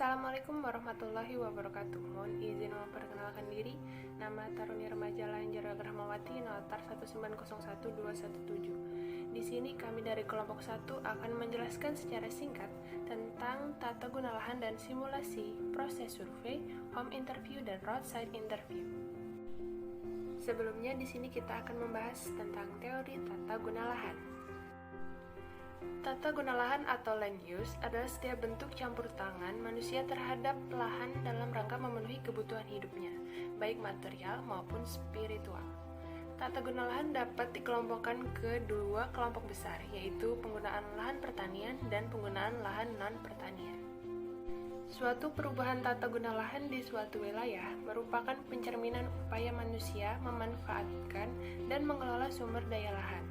Assalamualaikum warahmatullahi wabarakatuh. Mohon izin memperkenalkan diri. Nama Taruni Remaja Lanjar Rahmawati, notar 1901217. Di sini kami dari kelompok 1 akan menjelaskan secara singkat tentang tata guna lahan dan simulasi proses survei, home interview, dan roadside interview. Sebelumnya di sini kita akan membahas tentang teori tata guna lahan. Tata guna lahan atau land use adalah setiap bentuk campur tangan manusia terhadap lahan dalam rangka memenuhi kebutuhan hidupnya, baik material maupun spiritual. Tata guna lahan dapat dikelompokkan ke dua kelompok besar, yaitu penggunaan lahan pertanian dan penggunaan lahan non-pertanian. Suatu perubahan tata guna lahan di suatu wilayah merupakan pencerminan upaya manusia memanfaatkan dan mengelola sumber daya lahan.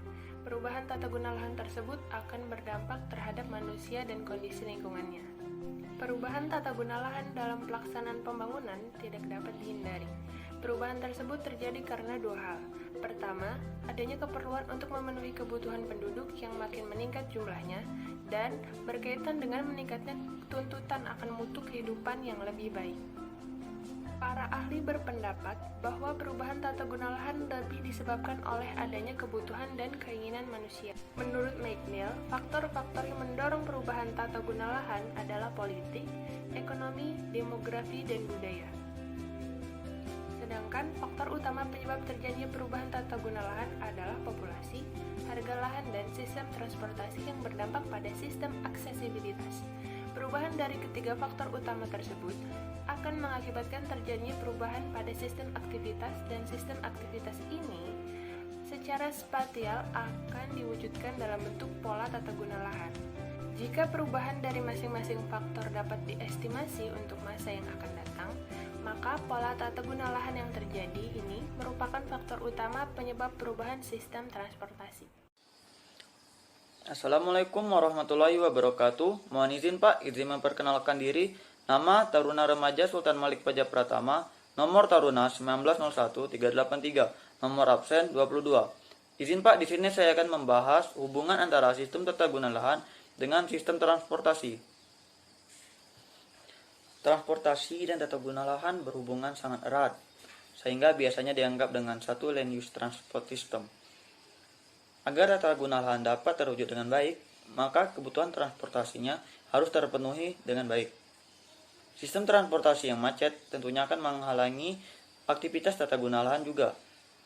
Perubahan tata guna lahan tersebut akan berdampak terhadap manusia dan kondisi lingkungannya. Perubahan tata guna lahan dalam pelaksanaan pembangunan tidak dapat dihindari. Perubahan tersebut terjadi karena dua hal. Pertama, adanya keperluan untuk memenuhi kebutuhan penduduk yang makin meningkat jumlahnya, dan berkaitan dengan meningkatnya tuntutan akan mutu kehidupan yang lebih baik. Para ahli berpendapat bahwa perubahan tata guna lahan lebih disebabkan oleh adanya kebutuhan dan keinginan manusia. Menurut McNeil, faktor-faktor yang mendorong perubahan tata guna lahan adalah politik, ekonomi, demografi, dan budaya. Sedangkan faktor utama penyebab terjadinya perubahan tata guna lahan adalah populasi, harga lahan, dan sistem transportasi yang berdampak pada sistem aksesibilitas. Perubahan dari ketiga faktor utama tersebut akan mengakibatkan terjadinya perubahan pada sistem aktivitas, dan sistem aktivitas ini secara spasial akan diwujudkan dalam bentuk pola tata guna lahan. Jika perubahan dari masing-masing faktor dapat diestimasi untuk masa yang akan datang, maka pola tata guna lahan yang terjadi ini merupakan faktor utama penyebab perubahan sistem transportasi. Assalamualaikum warahmatullahi wabarakatuh. Mohon izin Pak, izin memperkenalkan diri. Nama Taruna Remaja Sultan Malik Fajar Pratama, nomor Taruna 1901-383, nomor absen 22. Izin Pak, di sini saya akan membahas hubungan antara sistem tata guna lahan dengan sistem transportasi. Transportasi dan tata guna lahan berhubungan sangat erat, sehingga biasanya dianggap dengan satu land use transport system. Agar tata guna lahan dapat terwujud dengan baik, maka kebutuhan transportasinya harus terpenuhi dengan baik. Sistem transportasi yang macet tentunya akan menghalangi aktivitas tata guna lahan juga.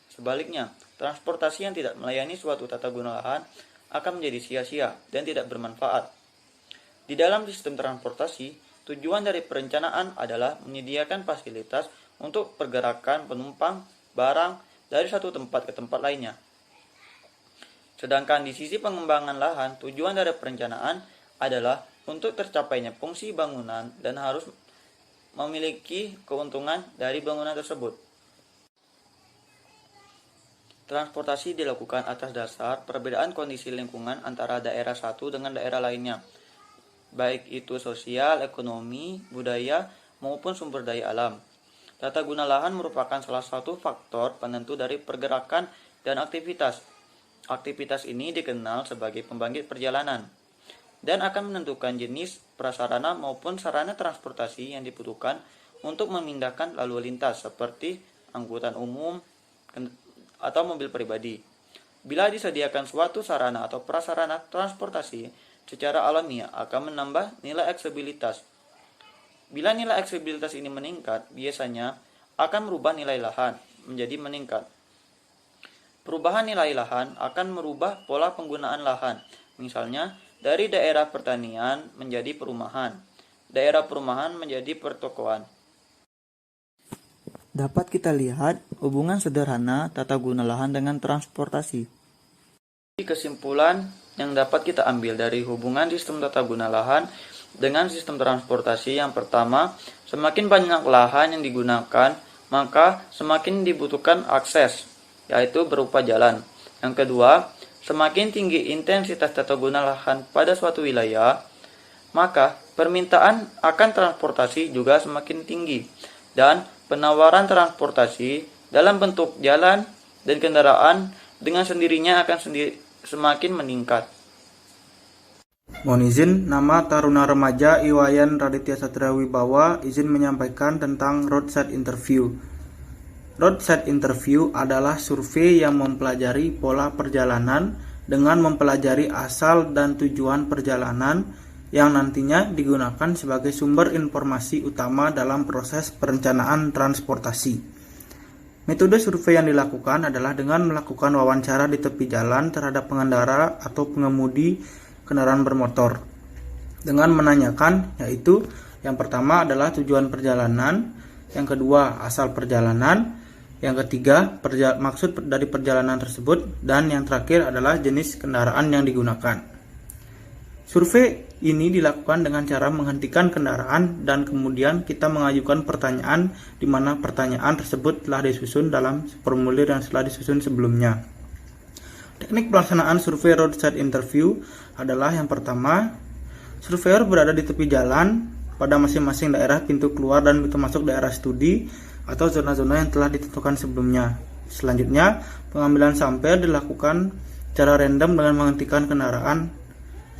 Sebaliknya, transportasi yang tidak melayani suatu tata guna lahan akan menjadi sia-sia dan tidak bermanfaat. Di dalam sistem transportasi, tujuan dari perencanaan adalah menyediakan fasilitas untuk pergerakan penumpang, barang dari satu tempat ke tempat lainnya. Sedangkan di sisi pengembangan lahan, tujuan dari perencanaan adalah untuk tercapainya fungsi bangunan dan harus memiliki keuntungan dari bangunan tersebut. Transportasi dilakukan atas dasar perbedaan kondisi lingkungan antara daerah satu dengan daerah lainnya, baik itu sosial, ekonomi, budaya, maupun sumber daya alam. Tata guna lahan merupakan salah satu faktor penentu dari pergerakan dan aktivitas. Aktivitas ini dikenal sebagai pembangkit perjalanan dan akan menentukan jenis prasarana maupun sarana transportasi yang dibutuhkan untuk memindahkan lalu lintas seperti angkutan umum atau mobil pribadi. Bila disediakan suatu sarana atau prasarana transportasi secara alamiah akan menambah nilai aksesibilitas. Bila nilai aksesibilitas ini meningkat, biasanya akan merubah nilai lahan menjadi meningkat. Perubahan nilai lahan akan merubah pola penggunaan lahan, misalnya dari daerah pertanian menjadi perumahan, daerah perumahan menjadi pertokoan. Dapat kita lihat hubungan sederhana tata guna lahan dengan transportasi. Kesimpulan yang dapat kita ambil dari hubungan sistem tata guna lahan dengan sistem transportasi, yang pertama, semakin banyak lahan yang digunakan, maka semakin dibutuhkan akses, yaitu berupa jalan. Yang kedua, semakin tinggi intensitas tata guna lahan pada suatu wilayah, maka permintaan akan transportasi juga semakin tinggi, dan penawaran transportasi dalam bentuk jalan dan kendaraan dengan sendirinya akan semakin meningkat. Mohon izin, nama Taruna Remaja Iwayan Raditya Satria Wibawa izin menyampaikan tentang roadside interview. Roadside interview adalah survei yang mempelajari pola perjalanan dengan mempelajari asal dan tujuan perjalanan yang nantinya digunakan sebagai sumber informasi utama dalam proses perencanaan transportasi. Metode survei yang dilakukan adalah dengan melakukan wawancara di tepi jalan terhadap pengendara atau pengemudi kendaraan bermotor dengan menanyakan, yaitu yang pertama adalah tujuan perjalanan, yang kedua asal perjalanan, yang ketiga maksud dari perjalanan tersebut, dan yang terakhir adalah jenis kendaraan yang digunakan. Survei ini dilakukan dengan cara menghentikan kendaraan dan kemudian kita mengajukan pertanyaan di mana pertanyaan tersebut telah disusun dalam formulir yang telah disusun sebelumnya. Teknik pelaksanaan survei roadside interview adalah yang pertama, surveyor berada di tepi jalan pada masing-masing daerah pintu keluar dan pintu masuk daerah studi atau zona-zona yang telah ditentukan sebelumnya. Selanjutnya, pengambilan sampel dilakukan secara random dengan menghentikan kendaraan.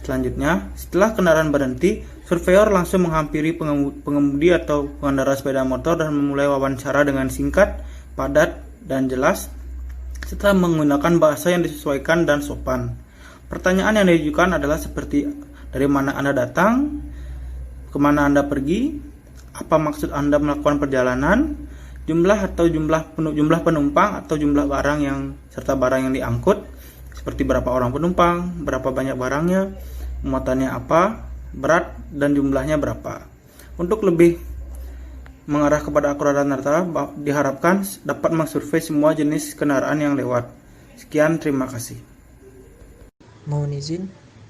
Selanjutnya, setelah kendaraan berhenti, surveyor langsung menghampiri pengemudi atau pengendara sepeda motor dan memulai wawancara dengan singkat, padat, dan jelas setelah menggunakan bahasa yang disesuaikan dan sopan. Pertanyaan yang ditujukan adalah seperti dari mana Anda datang, kemana Anda pergi, apa maksud Anda melakukan perjalanan, jumlah penumpang atau jumlah barang serta barang yang diangkut, seperti berapa orang penumpang, berapa banyak barangnya, muatannya apa, berat dan jumlahnya berapa. Untuk lebih mengarah kepada akuratan data, diharapkan dapat mensurvei semua jenis kendaraan yang lewat. Sekian, terima kasih. Mohon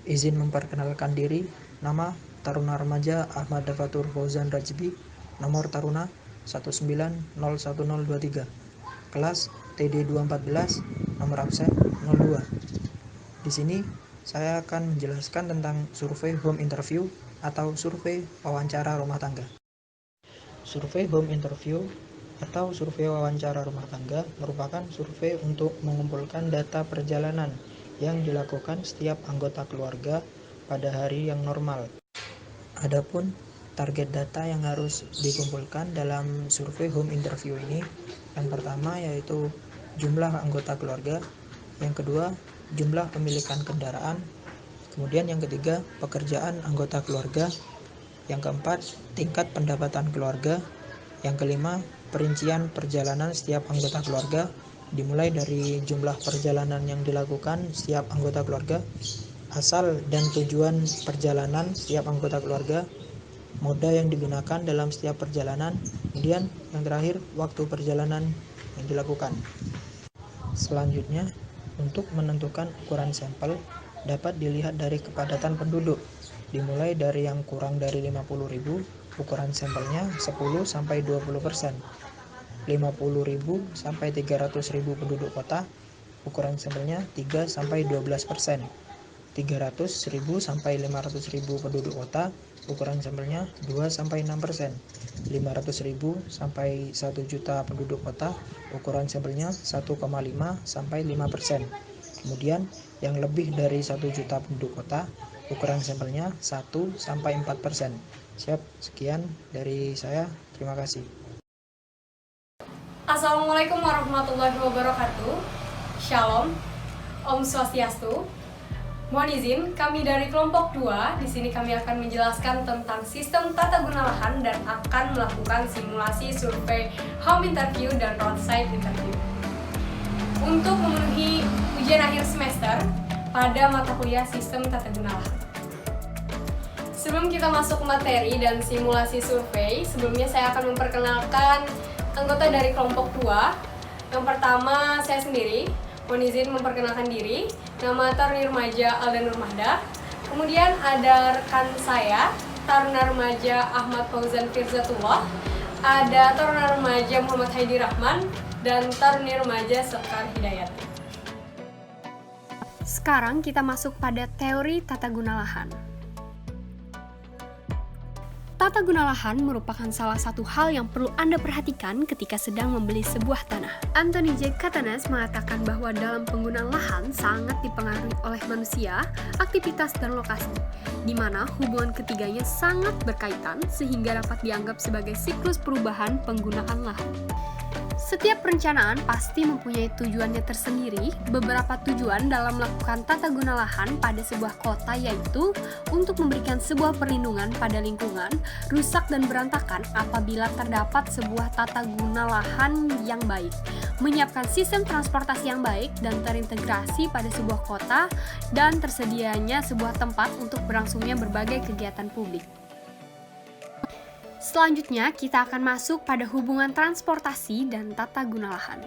izin memperkenalkan diri. Nama Taruna Remaja Ahmad Dafatur Fauzan Rajbi, nomor Taruna 1901023, kelas TD 214, nomor absen 02. Di sini saya akan menjelaskan tentang survei home interview atau survei wawancara rumah tangga. Survei home interview atau survei wawancara rumah tangga merupakan survei untuk mengumpulkan data perjalanan yang dilakukan setiap anggota keluarga pada hari yang normal. Adapun target data yang harus dikumpulkan dalam survei home interview ini, yang pertama yaitu jumlah anggota keluarga, yang kedua jumlah pemilikan kendaraan, kemudian yang ketiga pekerjaan anggota keluarga, yang keempat tingkat pendapatan keluarga, yang kelima perincian perjalanan setiap anggota keluarga dimulai dari jumlah perjalanan yang dilakukan setiap anggota keluarga, asal dan tujuan perjalanan setiap anggota keluarga, moda yang digunakan dalam setiap perjalanan, kemudian yang terakhir waktu perjalanan yang dilakukan. Selanjutnya, untuk menentukan ukuran sampel dapat dilihat dari kepadatan penduduk. Dimulai dari yang kurang dari 50.000, ukuran sampelnya 10-20%. 50.000 sampai 300.000 penduduk kota, ukuran sampelnya 3-12%. 300.000 sampai 500.000 penduduk kota, ukuran sampelnya 2-6%. 500.000 sampai 1 juta penduduk kota, ukuran sampelnya 1,5 sampai 5%. Kemudian yang lebih dari 1 juta penduduk kota, ukuran sampelnya 1-4%. Siap, sekian dari saya. Terima kasih. Assalamualaikum warahmatullahi wabarakatuh. Shalom, Om Swastiastu. Mohon izin, kami dari kelompok 2 di sini kami akan menjelaskan tentang sistem tata guna lahan dan akan melakukan simulasi survei home interview dan roadside interview. Untuk memenuhi ujian akhir semester pada mata kuliah sistem tata guna lahan. Sebelum kita masuk materi dan simulasi survei, sebelumnya saya akan memperkenalkan anggota dari kelompok 2. Yang pertama, saya sendiri. Mohon izin memperkenalkan diri. Nama Taruna Remaja Aldan Nurmahda. Kemudian ada rekan saya, Taruna Remaja Ahmad Fauzan Firzatullah. Ada Taruna Remaja Muhammad Haidi Rahman dan Taruna Remaja Sekar Hidayat. Sekarang kita masuk pada teori tata guna lahan. Tata guna lahan merupakan salah satu hal yang perlu Anda perhatikan ketika sedang membeli sebuah tanah. Anthony J. Katanes mengatakan bahwa dalam penggunaan lahan sangat dipengaruhi oleh manusia, aktivitas, dan lokasi, di mana hubungan ketiganya sangat berkaitan sehingga dapat dianggap sebagai siklus perubahan penggunaan lahan. Setiap perencanaan pasti mempunyai tujuannya tersendiri. Beberapa tujuan dalam melakukan tata guna lahan pada sebuah kota yaitu untuk memberikan sebuah perlindungan pada lingkungan, rusak dan berantakan apabila terdapat sebuah tata guna lahan yang baik, menyiapkan sistem transportasi yang baik dan terintegrasi pada sebuah kota, dan tersedianya sebuah tempat untuk berlangsungnya berbagai kegiatan publik. Selanjutnya, kita akan masuk pada hubungan transportasi dan tata guna lahan.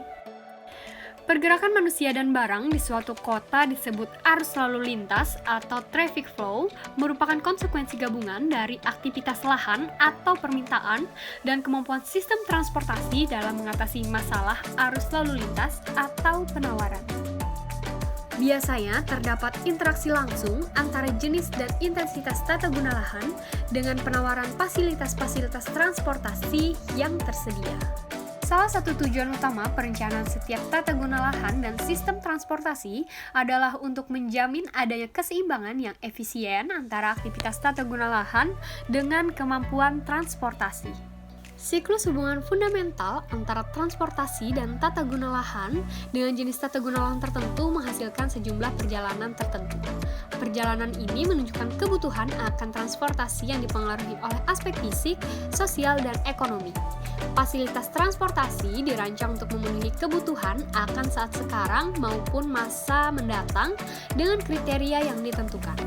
Pergerakan manusia dan barang di suatu kota disebut arus lalu lintas atau traffic flow, merupakan konsekuensi gabungan dari aktivitas lahan atau permintaan dan kemampuan sistem transportasi dalam mengatasi masalah arus lalu lintas atau penawaran. Biasanya terdapat interaksi langsung antara jenis dan intensitas tata guna lahan dengan penawaran fasilitas-fasilitas transportasi yang tersedia. Salah satu tujuan utama perencanaan setiap tata guna lahan dan sistem transportasi adalah untuk menjamin adanya keseimbangan yang efisien antara aktivitas tata guna lahan dengan kemampuan transportasi. Siklus hubungan fundamental antara transportasi dan tata guna lahan dengan jenis tata guna lahan tertentu menghasilkan sejumlah perjalanan tertentu. Perjalanan ini menunjukkan kebutuhan akan transportasi yang dipengaruhi oleh aspek fisik, sosial, dan ekonomi. Fasilitas transportasi dirancang untuk memenuhi kebutuhan akan saat sekarang maupun masa mendatang dengan kriteria yang ditentukan.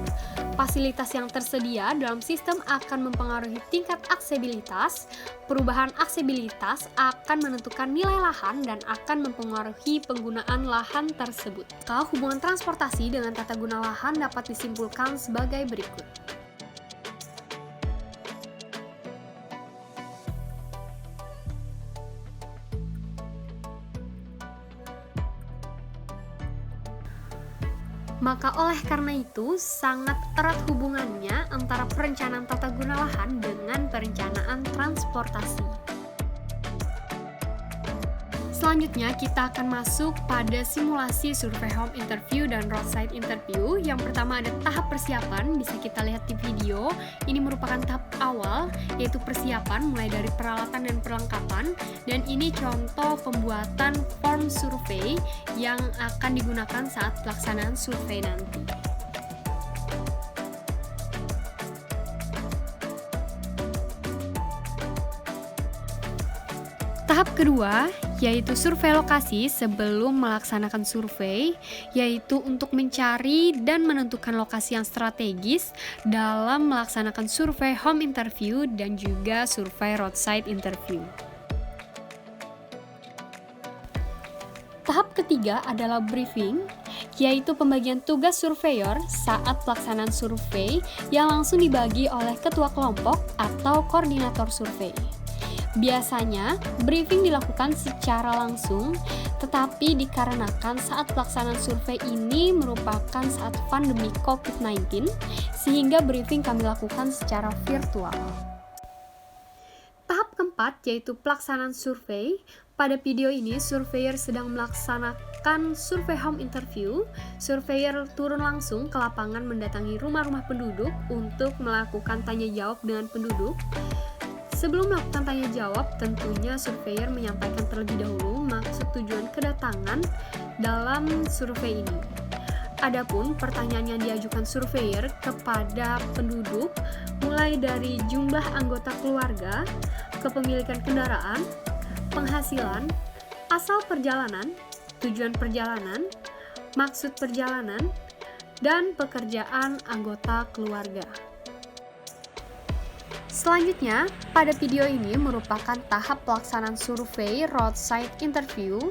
Fasilitas yang tersedia dalam sistem akan mempengaruhi tingkat aksesibilitas. Perubahan aksesibilitas akan menentukan nilai lahan dan akan mempengaruhi penggunaan lahan tersebut. Hubungan transportasi dengan tata guna lahan dapat disimpulkan sebagai berikut. Maka oleh karena itu, sangat erat hubungannya antara perencanaan tata guna lahan dengan perencanaan transportasi. Selanjutnya, kita akan masuk pada simulasi survei home interview dan roadside interview. Yang pertama ada tahap persiapan, bisa kita lihat di video. Ini merupakan tahap awal, yaitu persiapan mulai dari peralatan dan perlengkapan. Dan ini contoh pembuatan form survei yang akan digunakan saat pelaksanaan survei nanti. Tahap kedua, yaitu survei lokasi sebelum melaksanakan survei, yaitu untuk mencari dan menentukan lokasi yang strategis dalam melaksanakan survei home interview dan juga survei roadside interview. Tahap ketiga adalah briefing, yaitu pembagian tugas surveyor saat pelaksanaan survei yang langsung dibagi oleh ketua kelompok atau koordinator survei. Biasanya, briefing dilakukan secara langsung, tetapi dikarenakan saat pelaksanaan survei ini merupakan saat pandemi COVID-19, sehingga briefing kami lakukan secara virtual. Tahap keempat yaitu pelaksanaan survei. Pada video ini, surveyor sedang melaksanakan survei home interview. Surveyor turun langsung ke lapangan mendatangi rumah-rumah penduduk untuk melakukan tanya jawab dengan penduduk. Sebelum melakukan tanya jawab, tentunya surveyor menyampaikan terlebih dahulu maksud tujuan kedatangan dalam survei ini. Adapun pertanyaan yang diajukan surveyor kepada penduduk mulai dari jumlah anggota keluarga, kepemilikan kendaraan, penghasilan, asal perjalanan, tujuan perjalanan, maksud perjalanan, dan pekerjaan anggota keluarga. Selanjutnya, pada video ini merupakan tahap pelaksanaan survei roadside interview.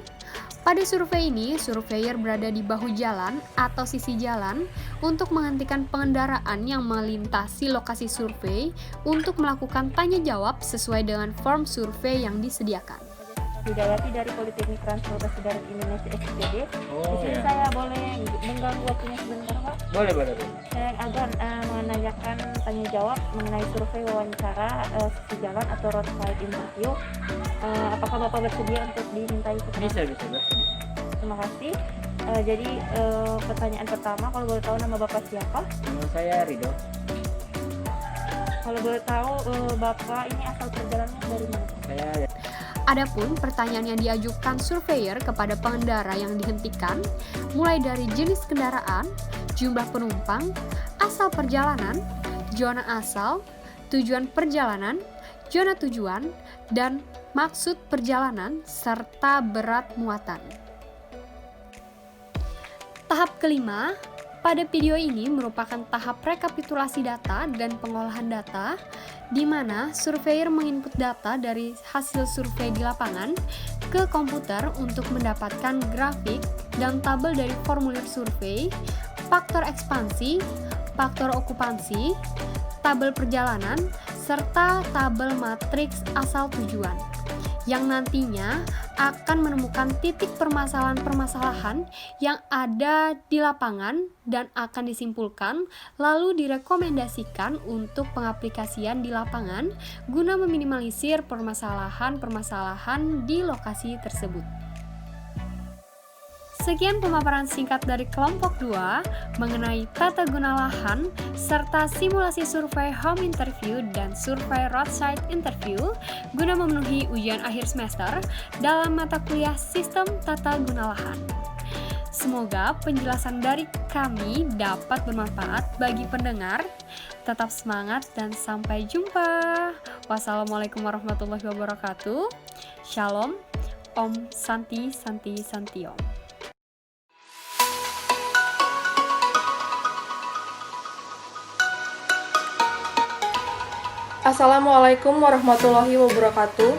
Pada survei ini, surveyor berada di bahu jalan atau sisi jalan untuk menghentikan pengendaraan yang melintasi lokasi survei untuk melakukan tanya jawab sesuai dengan form survei yang disediakan. Widawati dari Politeknik Transportasi Darat Indonesia SPD. Di sini saya boleh mengganggu waktunya sebentar, Pak? Boleh. Saya agar menanyakan menanyakan tanya jawab mengenai survei wawancara sisi jalan atau roadside interview. Apakah Bapak bersedia untuk dimintai keterangan? Bisa bersedia. Terima kasih. Jadi pertanyaan pertama, kalau boleh tahu nama Bapak siapa? Nama saya Rido. Kalau boleh tahu Bapak ini asal perjalanannya dari mana? Saya Adapun pertanyaan yang diajukan surveyor kepada pengendara yang dihentikan, mulai dari jenis kendaraan, jumlah penumpang, asal perjalanan, zona asal, tujuan perjalanan, zona tujuan, dan maksud perjalanan, serta berat muatan. Tahap kelima, pada video ini merupakan tahap rekapitulasi data dan pengolahan data, di mana surveyor menginput data dari hasil survei di lapangan ke komputer untuk mendapatkan grafik dan tabel dari formulir survei, faktor ekspansi, faktor okupansi, tabel perjalanan, serta tabel matriks asal tujuan, yang nantinya akan menemukan titik permasalahan-permasalahan yang ada di lapangan dan akan disimpulkan lalu direkomendasikan untuk pengaplikasian di lapangan guna meminimalisir permasalahan-permasalahan di lokasi tersebut. Sekian pemaparan singkat dari kelompok 2 mengenai tata guna lahan serta simulasi survei home interview dan survei roadside interview guna memenuhi ujian akhir semester dalam mata kuliah Sistem Tata Guna Lahan. Semoga penjelasan dari kami dapat bermanfaat bagi pendengar. Tetap semangat dan sampai jumpa. Wassalamualaikum warahmatullahi wabarakatuh. Shalom. Om Santi Santi Santi Om. Assalamualaikum warahmatullahi wabarakatuh.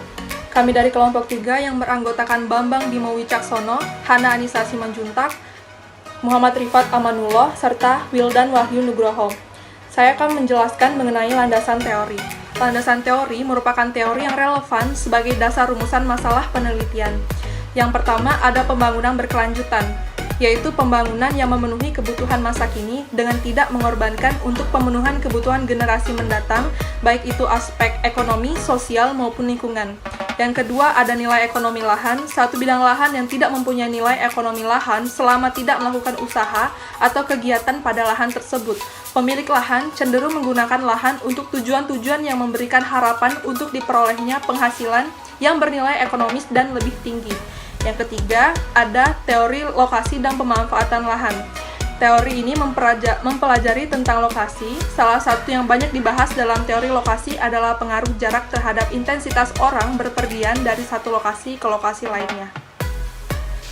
Kami dari kelompok 3 yang beranggotakan Bambang Bimo Wicaksono, Hana Anissa Simanjuntak, Muhammad Rifat Amanullah, serta Wildan Wahyu Nugroho. Saya akan menjelaskan mengenai landasan teori. Landasan teori merupakan teori yang relevan sebagai dasar rumusan masalah penelitian. Yang pertama ada pembangunan berkelanjutan, yaitu pembangunan yang memenuhi kebutuhan masa kini dengan tidak mengorbankan untuk pemenuhan kebutuhan generasi mendatang, baik itu aspek ekonomi, sosial, maupun lingkungan. Yang kedua, ada nilai ekonomi lahan, satu bidang lahan yang tidak mempunyai nilai ekonomi lahan selama tidak melakukan usaha atau kegiatan pada lahan tersebut. Pemilik lahan cenderung menggunakan lahan untuk tujuan-tujuan yang memberikan harapan untuk diperolehnya penghasilan yang bernilai ekonomis dan lebih tinggi. Yang ketiga, ada teori lokasi dan pemanfaatan lahan. Teori ini mempelajari tentang lokasi. Salah satu yang banyak dibahas dalam teori lokasi adalah pengaruh jarak terhadap intensitas orang berpergian dari satu lokasi ke lokasi lainnya.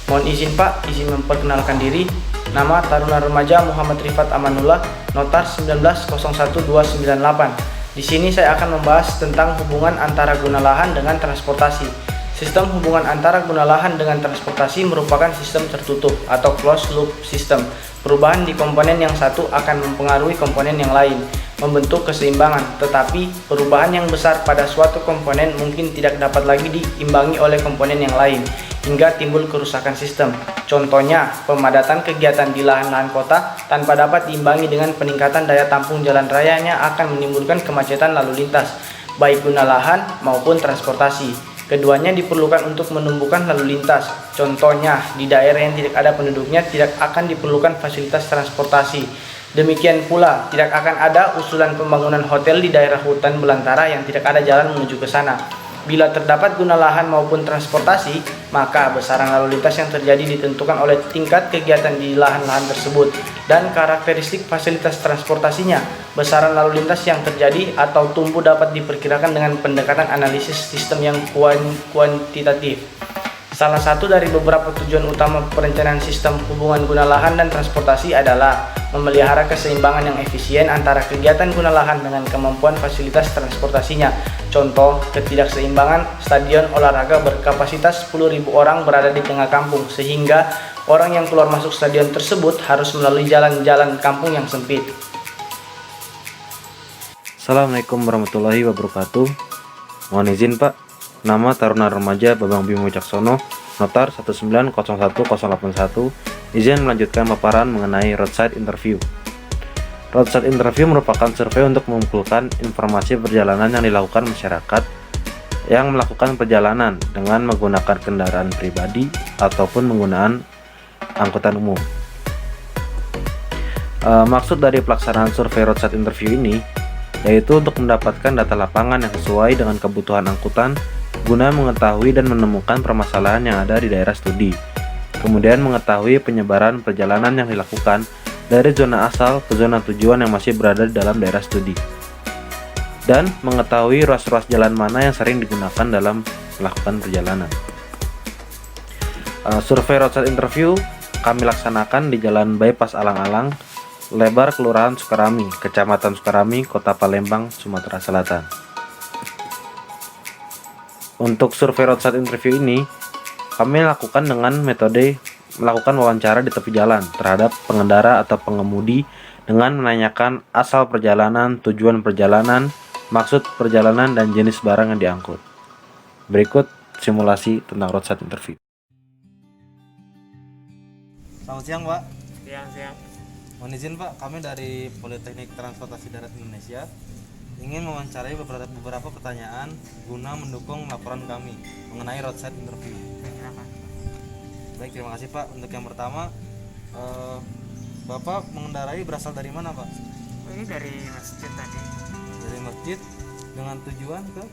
Mohon izin Pak, izin memperkenalkan diri. Nama Taruna Remaja Muhammad Rifat Amanullah, Notar 1901298. Di sini saya akan membahas tentang hubungan antara guna lahan dengan transportasi. Sistem hubungan antara guna lahan dengan transportasi merupakan sistem tertutup atau closed loop system. Perubahan di komponen yang satu akan mempengaruhi komponen yang lain, membentuk keseimbangan. Tetapi perubahan yang besar pada suatu komponen mungkin tidak dapat lagi diimbangi oleh komponen yang lain, hingga timbul kerusakan sistem. Contohnya, pemadatan kegiatan di lahan-lahan kota tanpa dapat diimbangi dengan peningkatan daya tampung jalan rayanya akan menimbulkan kemacetan lalu lintas, baik guna lahan maupun transportasi. Keduanya diperlukan untuk menumbuhkan lalu lintas. Contohnya, di daerah yang tidak ada penduduknya tidak akan diperlukan fasilitas transportasi. Demikian pula, tidak akan ada usulan pembangunan hotel di daerah hutan belantara yang tidak ada jalan menuju ke sana. Bila terdapat guna lahan maupun transportasi, maka besaran lalu lintas yang terjadi ditentukan oleh tingkat kegiatan di lahan-lahan tersebut dan karakteristik fasilitas transportasinya. Besaran lalu lintas yang terjadi atau tumbuh dapat diperkirakan dengan pendekatan analisis sistem yang kuantitatif. Salah satu dari beberapa tujuan utama perencanaan sistem hubungan guna lahan dan transportasi adalah memelihara keseimbangan yang efisien antara kegiatan guna lahan dengan kemampuan fasilitas transportasinya. Contoh, ketidakseimbangan stadion olahraga berkapasitas 10.000 orang berada di tengah kampung, sehingga orang yang keluar masuk stadion tersebut harus melalui jalan-jalan kampung yang sempit. Assalamualaikum warahmatullahi wabarakatuh. Mohon izin Pak, nama Taruna Remaja Bambang Bimo Wicaksono, Notar 1901081, izin melanjutkan paparan mengenai roadside interview. Roadside interview merupakan survei untuk mengumpulkan informasi perjalanan yang dilakukan masyarakat yang melakukan perjalanan dengan menggunakan kendaraan pribadi ataupun menggunakan angkutan umum. Maksud dari pelaksanaan survei roadside interview ini yaitu untuk mendapatkan data lapangan yang sesuai dengan kebutuhan angkutan guna mengetahui dan menemukan permasalahan yang ada di daerah studi. Kemudian mengetahui penyebaran perjalanan yang dilakukan dari zona asal ke zona tujuan yang masih berada di dalam daerah studi. Dan mengetahui ruas-ruas jalan mana yang sering digunakan dalam melakukan perjalanan. Survei roadside interview kami laksanakan di Jalan Bypass Alang-Alang, Lebar, Kelurahan Sukarami, Kecamatan Sukarami, Kota Palembang, Sumatera Selatan. Untuk survei roadside interview ini, kami lakukan dengan metode melakukan wawancara di tepi jalan terhadap pengendara atau pengemudi dengan menanyakan asal perjalanan, tujuan perjalanan, maksud perjalanan, dan jenis barang yang diangkut. Berikut simulasi tentang roadside interview. Selamat siang, Pak. Siang. Mohon izin, Pak, kami dari Politeknik Transportasi Darat Indonesia ingin mewawancarai beberapa pertanyaan guna mendukung laporan kami mengenai roadside interview. Baik, terima kasih, Pak. Untuk yang pertama, Bapak mengendarai berasal dari mana, Pak? Ini dari masjid tadi. Dari masjid dengan tujuan ke?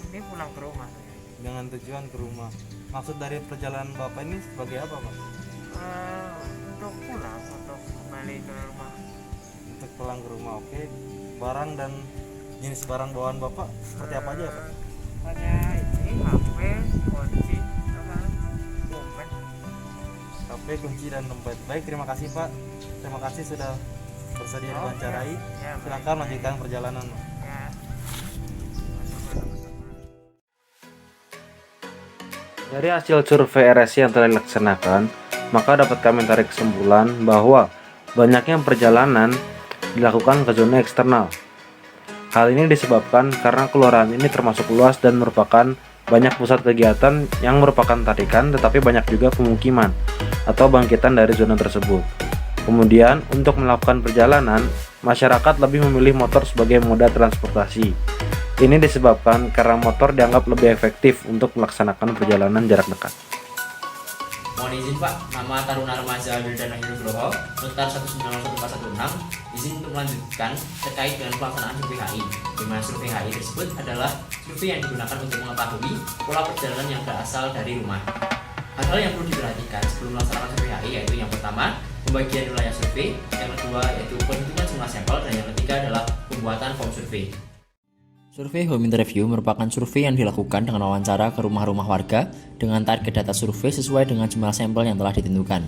Ini pulang ke rumah. Dengan tujuan ke rumah. Maksud dari perjalanan Bapak ini sebagai apa, Pak? Untuk pulang, untuk kembali ke rumah. Untuk pulang ke rumah, oke. Barang dan jenis barang bawaan Bapak seperti apa aja, Pak? Hanya ini HP, kunci, dompet. HP, kunci, dan dompet. Baik, terima kasih, Pak. Terima kasih sudah bersedia diwawancarai. Silakan lanjutkan perjalanan, Pak. Ya. Dari hasil survei RSI yang telah dilaksanakan, maka dapat kami tarik kesimpulan bahwa banyaknya perjalanan dilakukan ke zona eksternal. Hal ini disebabkan karena kelurahan ini termasuk luas dan merupakan banyak pusat kegiatan yang merupakan tarikan, tetapi banyak juga pemukiman atau bangkitan dari zona tersebut. Kemudian, untuk melakukan perjalanan, masyarakat lebih memilih motor sebagai moda transportasi. Ini disebabkan karena motor dianggap lebih efektif untuk melaksanakan perjalanan jarak dekat. Mohon izin Pak, nama Taruna Remaja Wildana Nugroho, Notar 191416, izin untuk melanjutkan terkait dengan pelaksanaan survei HI, di mana survei HI tersebut adalah survei yang digunakan untuk mengetahui pola perjalanan yang berasal dari rumah. Hal-hal yang perlu diperhatikan sebelum melaksanakan survei HI yaitu yang pertama, pembagian wilayah survei, yang kedua yaitu perhitungan jumlah sampel, dan yang ketiga adalah pembuatan form survei. Survei home interview merupakan survei yang dilakukan dengan wawancara ke rumah-rumah warga dengan target data survei sesuai dengan jumlah sampel yang telah ditentukan.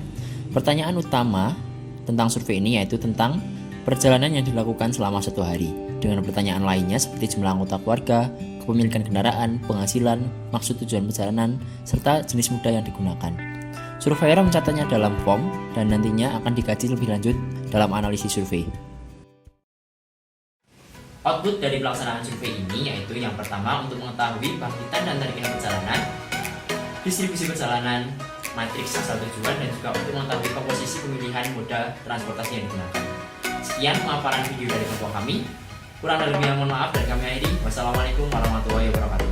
Pertanyaan utama tentang survei ini yaitu tentang perjalanan yang dilakukan selama 1 hari, dengan pertanyaan lainnya seperti jumlah anggota keluarga, kepemilikan kendaraan, penghasilan, maksud tujuan perjalanan, serta jenis moda yang digunakan. Surveyor mencatatnya dalam form dan nantinya akan dikaji lebih lanjut dalam analisis survei. Output dari pelaksanaan survei ini yaitu yang pertama untuk mengetahui bangkitan dan tarikan perjalanan, distribusi perjalanan, matriks asal tujuan, dan juga untuk mengetahui komposisi pemilihan moda transportasi yang digunakan. Sekian pemaparan video dari kelompok kami. Kurang dan lebihnya mohon maaf, dan kami akhiri. Wassalamualaikum warahmatullahi wabarakatuh.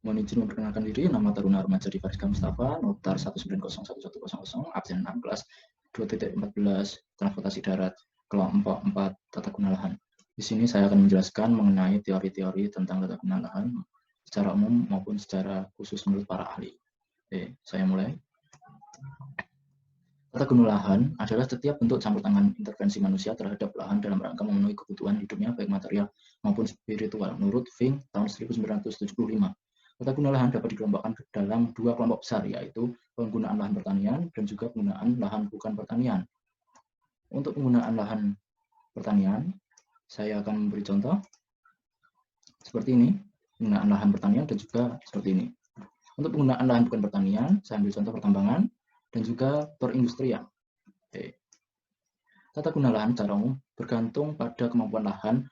Mohon izin memperkenalkan diri, nama Taruna Remaja Fariska Mustafa, Notar 1901100, absen 6 kelas 2.14 Transportasi Darat, kelompok 4 Tata Guna Lahan. Di sini saya akan menjelaskan mengenai teori-teori tentang tata guna lahan secara umum maupun secara khusus menurut para ahli. Oke, saya mulai. Tata guna lahan adalah setiap bentuk campur tangan intervensi manusia terhadap lahan dalam rangka memenuhi kebutuhan hidupnya baik material maupun spiritual menurut Fink tahun 1975. Tata guna lahan dapat dikelompokkan ke dalam 2 kelompok besar, yaitu penggunaan lahan pertanian dan juga penggunaan lahan bukan pertanian. Untuk penggunaan lahan pertanian, saya akan memberi contoh seperti ini, penggunaan lahan pertanian dan juga seperti ini. Untuk penggunaan lahan bukan pertanian, saya ambil contoh pertambangan dan juga perindustrian. Oke. Tata guna lahan secara umum bergantung pada kemampuan lahan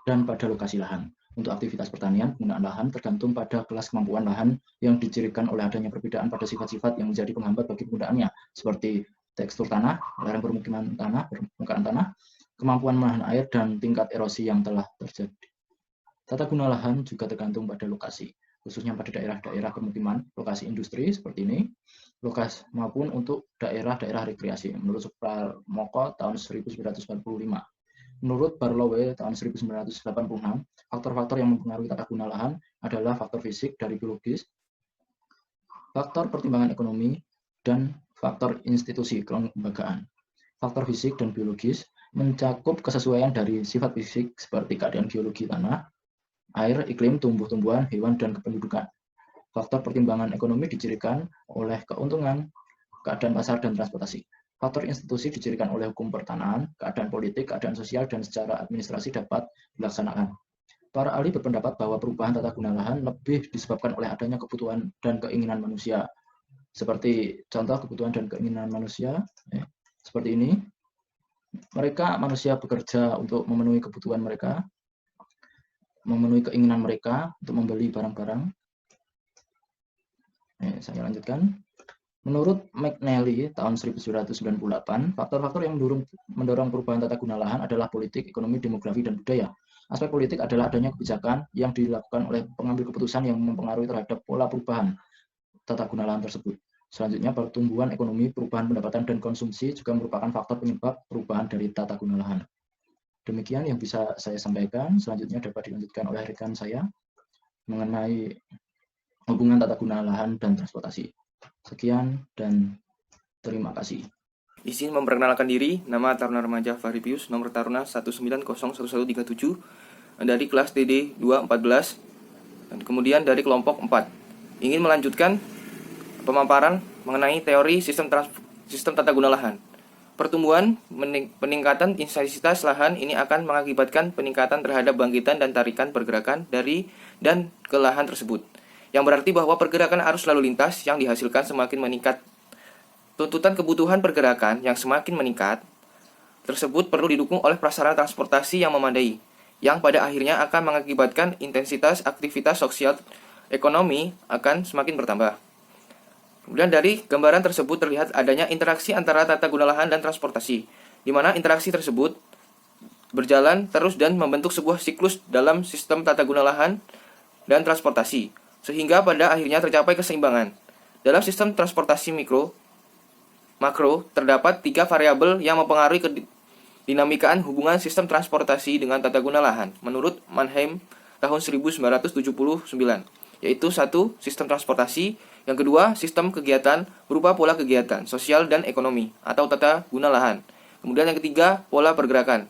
dan pada lokasi lahan. Untuk aktivitas pertanian, penggunaan lahan tergantung pada kelas kemampuan lahan yang dicirikan oleh adanya perbedaan pada sifat-sifat yang menjadi penghambat bagi penggunaannya, seperti tekstur tanah, lereng permukiman tanah, permukaan tanah, kemampuan menahan air, dan tingkat erosi yang telah terjadi. Tata guna lahan juga tergantung pada lokasi, khususnya pada daerah-daerah permukiman, lokasi industri seperti ini, lokasi maupun untuk daerah-daerah rekreasi. Menurut Suprapmoko tahun 1945. Menurut Barlowe tahun 1986, faktor-faktor yang mempengaruhi tata guna lahan adalah faktor fisik dari biologis, faktor pertimbangan ekonomi, dan faktor institusi kelembagaan. Faktor fisik dan biologis mencakup kesesuaian dari sifat fisik seperti keadaan geologi tanah, air, iklim, tumbuh-tumbuhan, hewan, dan kependudukan. Faktor pertimbangan ekonomi dicirikan oleh keuntungan, keadaan pasar, dan transportasi. Faktor institusi dicirikan oleh hukum pertanahan, keadaan politik, keadaan sosial, dan secara administrasi dapat dilaksanakan. Para ahli berpendapat bahwa perubahan tata guna lahan lebih disebabkan oleh adanya kebutuhan dan keinginan manusia. Seperti contoh kebutuhan dan keinginan manusia, seperti ini. Manusia bekerja untuk memenuhi kebutuhan mereka, memenuhi keinginan mereka untuk membeli barang-barang. Saya lanjutkan. Menurut McNally tahun 1998, faktor-faktor yang mendorong perubahan tata guna lahan adalah politik, ekonomi, demografi, dan budaya. Aspek politik adalah adanya kebijakan yang dilakukan oleh pengambil keputusan yang mempengaruhi terhadap pola perubahan tata guna lahan tersebut. Selanjutnya, pertumbuhan ekonomi, perubahan pendapatan, dan konsumsi juga merupakan faktor penyebab perubahan dari tata guna lahan. Demikian yang bisa saya sampaikan. Selanjutnya dapat dilanjutkan oleh rekan saya mengenai hubungan tata guna lahan dan transportasi. Sekian dan terima kasih. Izin memperkenalkan diri, nama Taruna Remaja Fahri Pius, nomor Taruna 1901137 dari kelas TD 214 dan kemudian dari kelompok 4. Ingin melanjutkan pemaparan mengenai teori sistem tata guna lahan. Pertumbuhan peningkatan intensitas lahan ini akan mengakibatkan peningkatan terhadap bangkitan dan tarikan pergerakan dari dan ke lahan tersebut. Yang berarti bahwa pergerakan arus lalu lintas yang dihasilkan semakin meningkat. Tuntutan kebutuhan pergerakan yang semakin meningkat tersebut perlu didukung oleh prasarana transportasi yang memadai, yang pada akhirnya akan mengakibatkan intensitas aktivitas sosial ekonomi akan semakin bertambah. Kemudian dari gambaran tersebut terlihat adanya interaksi antara tata guna lahan dan transportasi, di mana interaksi tersebut berjalan terus dan membentuk sebuah siklus dalam sistem tata guna lahan dan transportasi, sehingga pada akhirnya tercapai keseimbangan. Dalam sistem transportasi makro, terdapat 3 variabel yang mempengaruhi dinamikaan hubungan sistem transportasi dengan tata guna lahan, menurut Mannheim tahun 1979, yaitu 1. Sistem transportasi, yang kedua, sistem kegiatan berupa pola kegiatan, sosial dan ekonomi, atau tata guna lahan. Kemudian yang ketiga, pola pergerakan.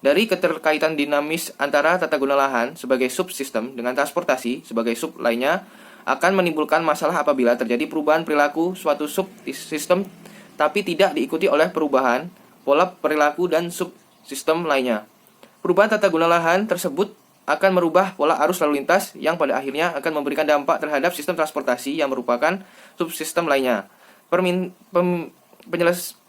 Dari keterkaitan dinamis antara tata guna lahan sebagai subsistem dengan transportasi sebagai sub lainnya akan menimbulkan masalah apabila terjadi perubahan perilaku suatu subsistem tapi tidak diikuti oleh perubahan pola perilaku dan subsistem lainnya. Perubahan tata guna lahan tersebut akan merubah pola arus lalu lintas yang pada akhirnya akan memberikan dampak terhadap sistem transportasi yang merupakan subsistem lainnya.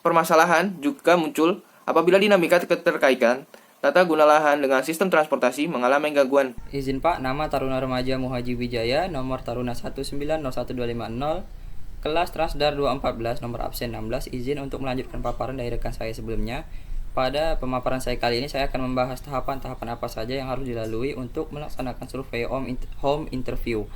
Permasalahan juga muncul apabila dinamika keterkaitan tata guna lahan dengan sistem transportasi mengalami gangguan. Izin Pak, nama Taruna Remaja Muhaji Wijaya, nomor Taruna 1901250, kelas Transdar 214, nomor absen 16. Izin untuk melanjutkan paparan dari rekan saya sebelumnya. Pada pemaparan saya kali ini, saya akan membahas tahapan-tahapan apa saja yang harus dilalui untuk melaksanakan survei home interview.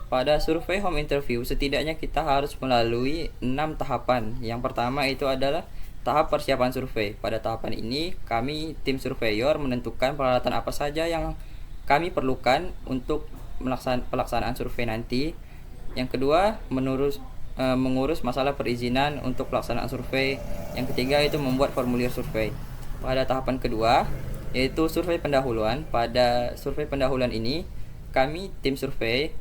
Pada survei home interview, setidaknya kita harus melalui 6 tahapan. Yang pertama itu adalah tahap persiapan survei. Pada tahapan ini, kami tim surveyor menentukan peralatan apa saja yang kami perlukan untuk pelaksanaan survei nanti. Yang kedua, mengurus masalah perizinan untuk pelaksanaan survei. Yang ketiga itu membuat formulir survei. Pada tahapan kedua, yaitu survei pendahuluan. Pada survei pendahuluan ini, kami tim survei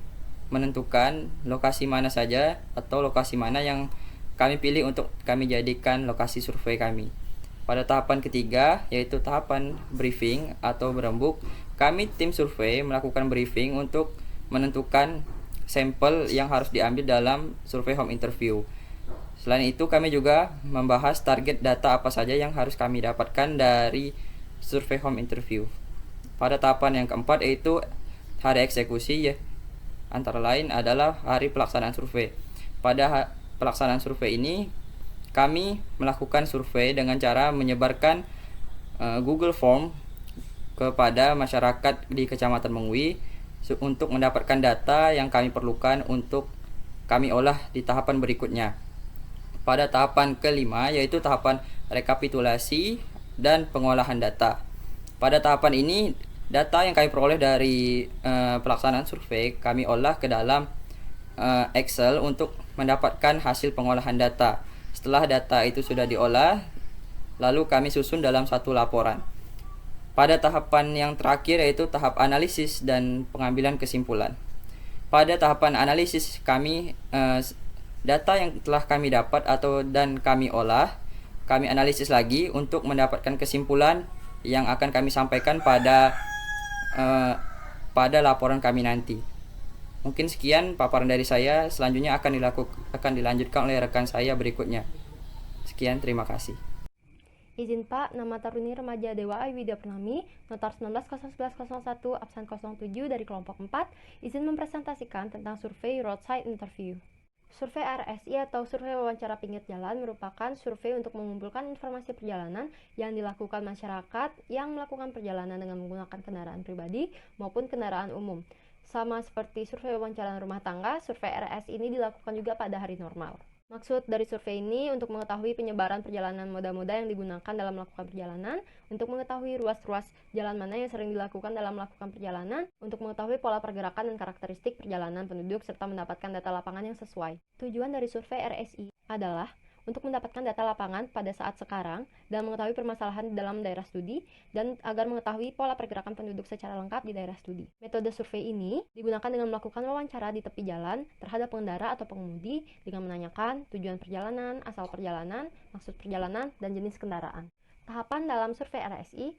menentukan lokasi mana saja atau lokasi mana yang kami pilih untuk kami jadikan lokasi survei kami. Pada tahapan ketiga, yaitu tahapan briefing atau berembuk, kami tim survei melakukan briefing untuk menentukan sampel yang harus diambil dalam survei home interview. Selain itu, kami juga membahas target data apa saja yang harus kami dapatkan dari survei home interview. Pada tahapan yang keempat yaitu hari eksekusi, ya antara lain adalah hari pelaksanaan survei. Pada pelaksanaan survei ini kami melakukan survei dengan cara menyebarkan Google Form kepada masyarakat di Kecamatan Mengwi untuk mendapatkan data yang kami perlukan untuk kami olah di tahapan berikutnya. Pada tahapan kelima yaitu tahapan rekapitulasi dan pengolahan data. Pada tahapan ini data yang kami peroleh dari pelaksanaan survei kami olah ke dalam Excel untuk mendapatkan hasil pengolahan data. Setelah data itu sudah diolah, lalu kami susun dalam satu laporan. Pada tahapan yang terakhir yaitu tahap analisis dan pengambilan kesimpulan. Pada tahapan analisis kami data yang telah kami dapat dan kami olah, kami analisis lagi untuk mendapatkan kesimpulan yang akan kami sampaikan pada laporan kami nanti. Mungkin sekian paparan dari saya, selanjutnya akan dilanjutkan oleh rekan saya berikutnya. Sekian, terima kasih. Izin Pak, nama Taruni Remaja Dewa Ayu Widya Purnami, notar 19/11/01, absen 07 dari kelompok 4, izin mempresentasikan tentang survei roadside interview. Survei RSI atau survei wawancara pinggir jalan merupakan survei untuk mengumpulkan informasi perjalanan yang dilakukan masyarakat yang melakukan perjalanan dengan menggunakan kendaraan pribadi maupun kendaraan umum. Sama seperti survei wawancara rumah tangga, survei RSI ini dilakukan juga pada hari normal. Maksud dari survei ini untuk mengetahui penyebaran perjalanan moda-moda yang digunakan dalam melakukan perjalanan, untuk mengetahui ruas-ruas jalan mana yang sering dilakukan dalam melakukan perjalanan, untuk mengetahui pola pergerakan dan karakteristik perjalanan penduduk, serta mendapatkan data lapangan yang sesuai. Tujuan dari survei RSI adalah untuk mendapatkan data lapangan pada saat sekarang dan mengetahui permasalahan dalam daerah studi dan agar mengetahui pola pergerakan penduduk secara lengkap di daerah studi. Metode survei ini digunakan dengan melakukan wawancara di tepi jalan terhadap pengendara atau pengemudi dengan menanyakan tujuan perjalanan, asal perjalanan, maksud perjalanan, dan jenis kendaraan. Tahapan dalam survei RSI: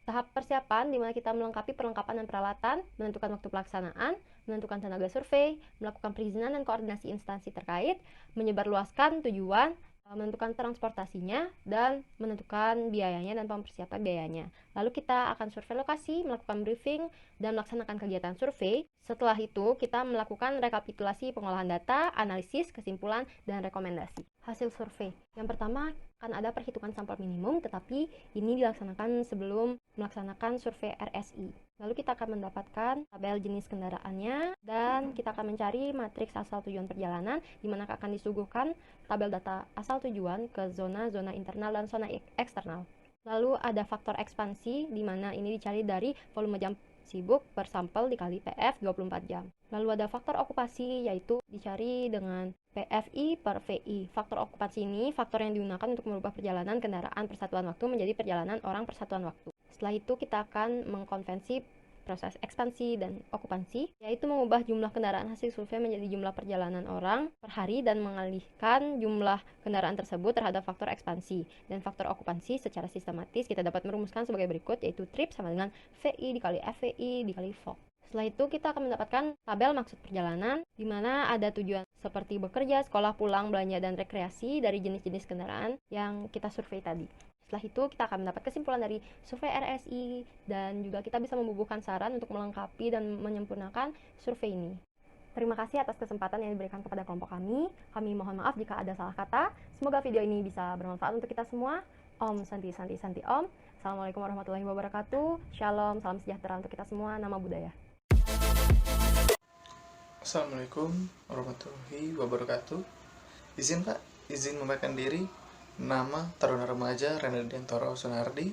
tahap persiapan di mana kita melengkapi perlengkapan dan peralatan, menentukan waktu pelaksanaan, menentukan tenaga survei, melakukan perizinan dan koordinasi instansi terkait, menyebarluaskan tujuan, menentukan transportasinya, dan menentukan biayanya dan mempersiapkan biayanya. Lalu kita akan survei lokasi, melakukan briefing, dan melaksanakan kegiatan survei. Setelah itu, kita melakukan rekapitulasi pengolahan data, analisis, kesimpulan, dan rekomendasi. Hasil survei. Yang pertama, akan ada perhitungan sampel minimum, tetapi ini dilaksanakan sebelum melaksanakan survei RSI. Lalu kita akan mendapatkan tabel jenis kendaraannya, dan kita akan mencari matriks asal tujuan perjalanan, di mana akan disuguhkan tabel data asal tujuan ke zona-zona internal dan zona eksternal. Lalu ada faktor ekspansi, di mana ini dicari dari volume jam sibuk per sampel dikali PF 24 jam. Lalu ada faktor okupasi, yaitu dicari dengan PFI per VI. Faktor okupansi ini faktor yang digunakan untuk merubah perjalanan kendaraan persatuan waktu menjadi perjalanan orang persatuan waktu. Setelah itu kita akan mengkonvensi proses ekspansi dan okupansi, yaitu mengubah jumlah kendaraan hasil survei menjadi jumlah perjalanan orang per hari dan mengalihkan jumlah kendaraan tersebut terhadap faktor ekspansi. Dan faktor okupansi secara sistematis kita dapat merumuskan sebagai berikut, yaitu trip sama dengan VI dikali FVI dikali VOC. Setelah itu kita akan mendapatkan tabel maksud perjalanan, di mana ada tujuan seperti bekerja, sekolah, pulang, belanja, dan rekreasi dari jenis-jenis kendaraan yang kita survei tadi. Setelah itu kita akan mendapat kesimpulan dari survei RSI, dan juga kita bisa membubuhkan saran untuk melengkapi dan menyempurnakan survei ini. Terima kasih atas kesempatan yang diberikan kepada kelompok kami. Kami mohon maaf jika ada salah kata. Semoga video ini bisa bermanfaat untuk kita semua. Om Santi Santi Santi Om. Assalamualaikum warahmatullahi wabarakatuh. Shalom, salam sejahtera untuk kita semua. Nama budaya. Assalamualaikum warahmatullahi wabarakatuh. Izin Pak, izin memamerkan diri. Nama Taruna Remaja Renaldentoro Sunardi,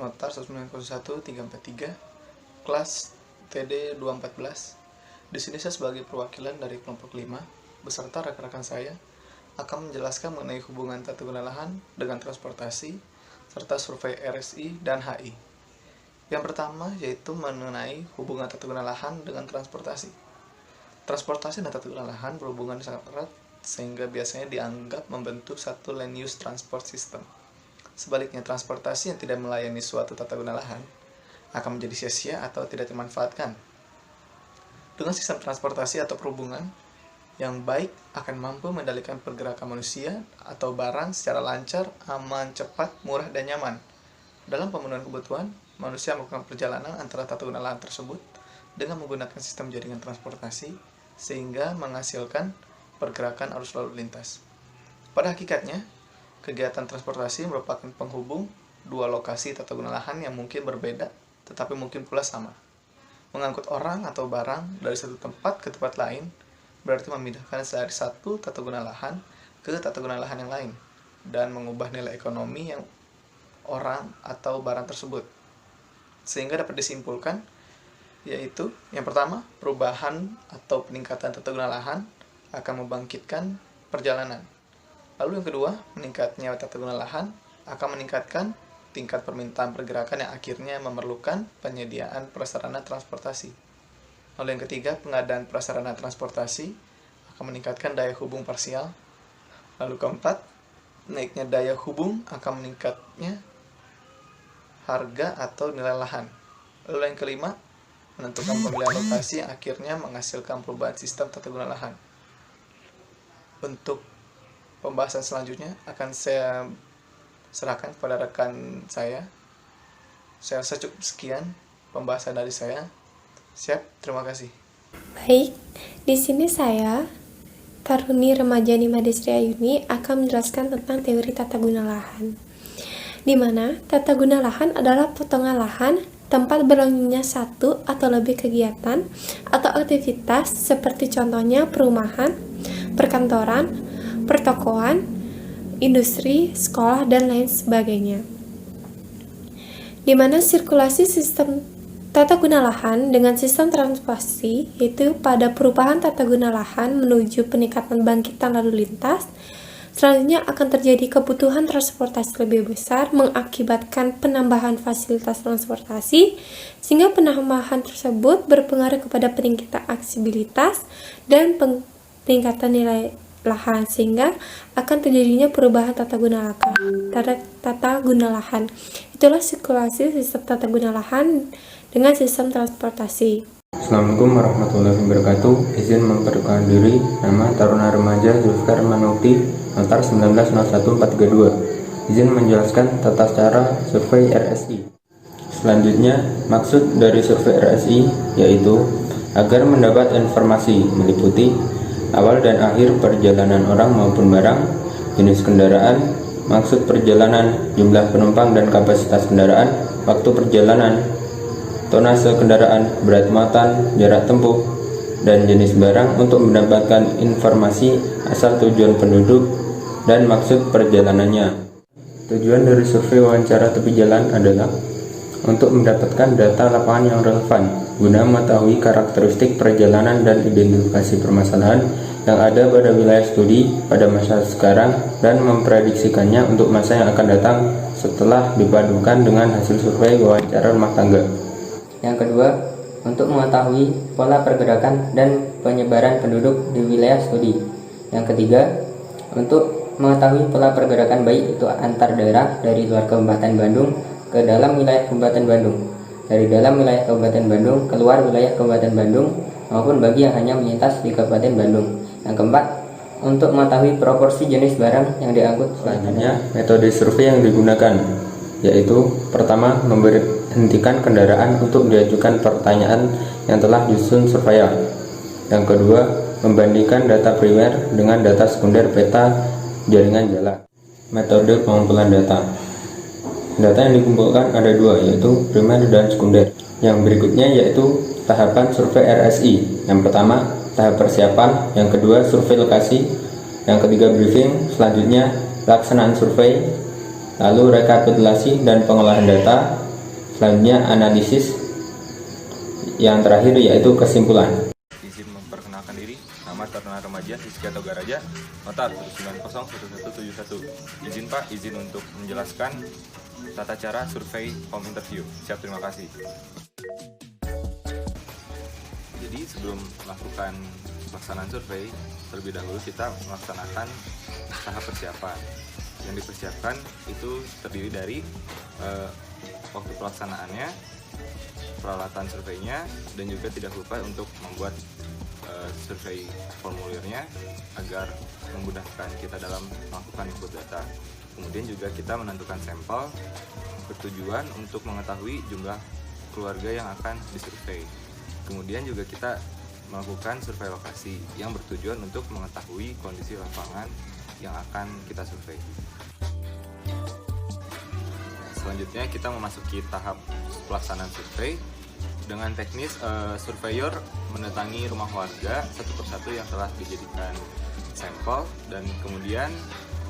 notar 1901-343, kelas TD 214. Di sini saya sebagai perwakilan dari kelompok 5 beserta rekan-rekan saya akan menjelaskan mengenai hubungan tata guna lahan dengan transportasi serta survei RSI dan HI. Yang pertama yaitu mengenai hubungan tata guna lahan dengan transportasi. Transportasi dan tata guna lahan berhubungan sangat erat sehingga biasanya dianggap membentuk satu land use transport system. Sebaliknya, transportasi yang tidak melayani suatu tata guna lahan akan menjadi sia-sia atau tidak dimanfaatkan. Dengan sistem transportasi atau perhubungan yang baik akan mampu mengendalikan pergerakan manusia atau barang secara lancar, aman, cepat, murah, dan nyaman dalam pemenuhan kebutuhan manusia melakukan perjalanan antara tata guna lahan tersebut dengan menggunakan sistem jaringan transportasi sehingga menghasilkan pergerakan arus lalu lintas. Pada hakikatnya, kegiatan transportasi merupakan penghubung dua lokasi tata guna lahan yang mungkin berbeda tetapi mungkin pula sama. Mengangkut orang atau barang dari satu tempat ke tempat lain berarti memindahkan dari satu tata guna lahan ke tata guna lahan yang lain dan mengubah nilai ekonomi yang orang atau barang tersebut. Sehingga dapat disimpulkan yaitu yang pertama, perubahan atau peningkatan tata guna lahan akan membangkitkan perjalanan. Lalu yang kedua, meningkatnya tata guna lahan akan meningkatkan tingkat permintaan pergerakan yang akhirnya memerlukan penyediaan prasarana transportasi. Lalu yang ketiga, pengadaan prasarana transportasi akan meningkatkan daya hubung parsial. Lalu keempat, naiknya daya hubung akan meningkatnya harga atau nilai lahan. Lalu yang kelima, menentukan pemilihan lokasi yang akhirnya menghasilkan perubahan sistem tata guna lahan. Untuk pembahasan selanjutnya akan saya serahkan kepada rekan saya. Saya rasa cukup sekian pembahasan dari saya. Siap, terima kasih. Baik, di sini saya, Taruni Remaja Nima Desri Ayuni, akan menjelaskan tentang teori tata guna lahan. Di mana tata guna lahan adalah potongan lahan tempat berlangsungnya satu atau lebih kegiatan atau aktivitas seperti contohnya perumahan, perkantoran, pertokoan, industri, sekolah, dan lain sebagainya. Di mana sirkulasi sistem tata guna lahan dengan sistem transportasi, yaitu pada perubahan tata guna lahan menuju peningkatan bangkitan lalu lintas, selanjutnya akan terjadi kebutuhan transportasi lebih besar mengakibatkan penambahan fasilitas transportasi, sehingga penambahan tersebut berpengaruh kepada peningkatan aksesibilitas dan peningkatan nilai lahan, sehingga akan terjadinya perubahan tata guna lahan. Itulah sirkulasi sistem tata guna lahan dengan sistem transportasi. Assalamualaikum warahmatullahi wabarakatuh. Izin memperkenalkan diri, nama Taruna Remaja Zulfikar Manukti, notar 1901-432. Izin menjelaskan tata cara survei RSI. Selanjutnya, maksud dari survei RSI yaitu agar mendapat informasi meliputi awal dan akhir perjalanan orang maupun barang, jenis kendaraan, maksud perjalanan, jumlah penumpang dan kapasitas kendaraan, waktu perjalanan, tonase kendaraan, berat muatan, jarak tempuh, dan jenis barang untuk mendapatkan informasi asal tujuan penduduk dan maksud perjalanannya. Tujuan dari survei wawancara tepi jalan adalah untuk mendapatkan data lapangan yang relevan guna mengetahui karakteristik perjalanan dan identifikasi permasalahan yang ada pada wilayah studi pada masa sekarang dan memprediksikannya untuk masa yang akan datang setelah dipadukan dengan hasil survei wawancara rumah tangga. Yang kedua, untuk mengetahui pola pergerakan dan penyebaran penduduk di wilayah studi. Yang ketiga, untuk mengetahui pola pergerakan baik itu antar daerah dari luar Kabupaten Bandung ke dalam wilayah Kabupaten Bandung, dari dalam wilayah Kabupaten Bandung keluar wilayah Kabupaten Bandung, maupun bagi yang hanya melintas di Kabupaten Bandung. Yang keempat, untuk mengetahui proporsi jenis barang yang diangkut. Selanjutnya, metode survei yang digunakan yaitu pertama, memberhentikan kendaraan untuk diajukan pertanyaan yang telah disusun surveyor. Yang kedua, membandingkan data primer dengan data sekunder peta jaringan jalan. Metode pengumpulan data. Data yang dikumpulkan ada dua, yaitu primer dan sekunder. Yang berikutnya yaitu tahapan survei RSI. Yang pertama, tahap persiapan. Yang kedua, survei lokasi. Yang ketiga, briefing. Selanjutnya, pelaksanaan survei. Lalu rekapitulasi dan pengolahan data. Selanjutnya, analisis. Yang terakhir yaitu kesimpulan. Izin memperkenalkan diri, nama Taruna Remaja Rizky Atogaraja, notar 1901171. Izin Pak, izin untuk menjelaskan tata cara survei home interview. Siap, terima kasih. Jadi sebelum melakukan pelaksanaan survei, terlebih dahulu kita melaksanakan tahap persiapan. Yang dipersiapkan itu terdiri dari waktu pelaksanaannya, peralatan surveinya, dan juga tidak lupa untuk membuat survei formulirnya agar memudahkan kita dalam melakukan input data. Kemudian juga kita menentukan sampel bertujuan untuk mengetahui jumlah keluarga yang akan disurvei. Kemudian juga kita melakukan survei lokasi yang bertujuan untuk mengetahui kondisi lapangan yang akan kita survei. Selanjutnya kita memasuki tahap pelaksanaan survei. Dengan teknis surveyor mendatangi rumah warga satu persatu yang telah dijadikan sampel, dan kemudian